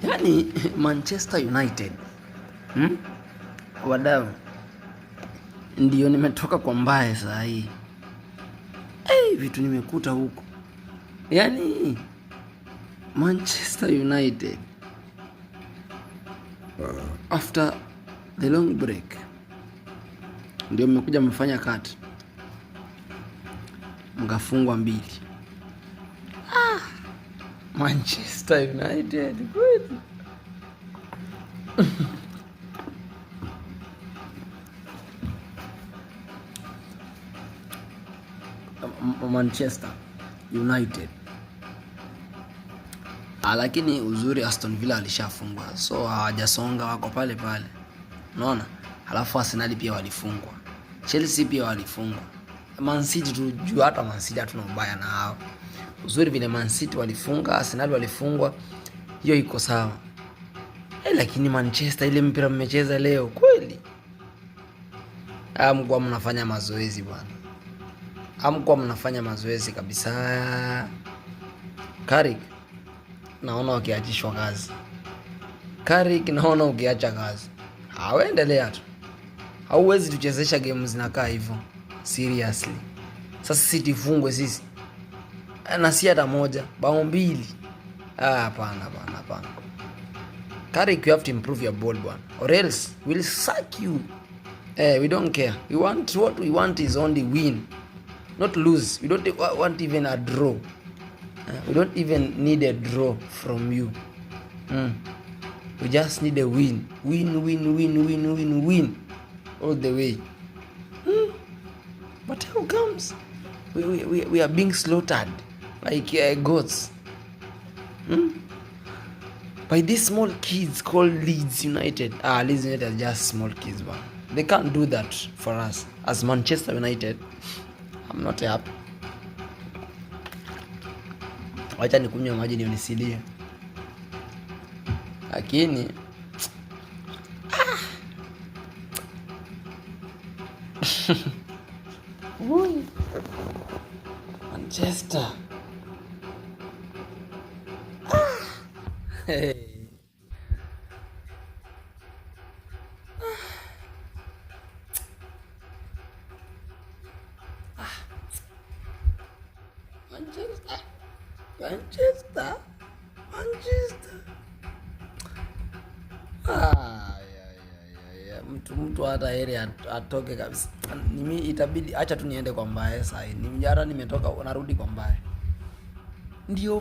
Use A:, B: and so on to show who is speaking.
A: Yaani Manchester United wadau, ndio nimetoka kwa mbaya saa hii. Vitu nimekuta huko, yaani Manchester United after the long break ndio mmekuja mmefanya kati, mkafungwa 2. Manchester United kweli. Manchester United. Lakini uzuri Aston Villa alishafungwa, so hawajasonga, wako pale pale. Unaona? Halafu Arsenal pia walifungwa. Chelsea pia walifungwa. Man City tujua, hata Man City hatuna ubaya na hao. Uzuri vile Man City walifunga, Arsenal walifungwa, hiyo iko sawa. Lakini Manchester, ile mpira mmecheza leo kweli. Mko mnafanya mazoezi bwana. Hamkuwa mnafanya mazoezi kabisa. Carrick naona ukiachishwa kazi. Carrick naona ukiacha kazi. Endelea tu. Hauwezi tuchezesha game zinakaa hivyo. Seriously. Sasa City fungwe sisi. Na si hata moja, bao 2. Hapana. Carrick, you have to improve your ball bwana. Or else we'll sack you. We don't care. What we want is only win. Not lose. We don't want even a draw. We don't even need a draw from you. We just need a win. Win. All the way. But how comes we are being slaughtered like goats? By these small kids called Leeds United. Leeds United are just small kids, man. They can't do that for us. As Manchester United, I'm not happy. Wacha nikunywe maji nionisilie. Lakini Manchester. Manchester. Mtu hata heri atoke kabisa. Itabidi acha tu niende kwa mbaya sasa. Nimetoka narudi kwa mbaya. Ndio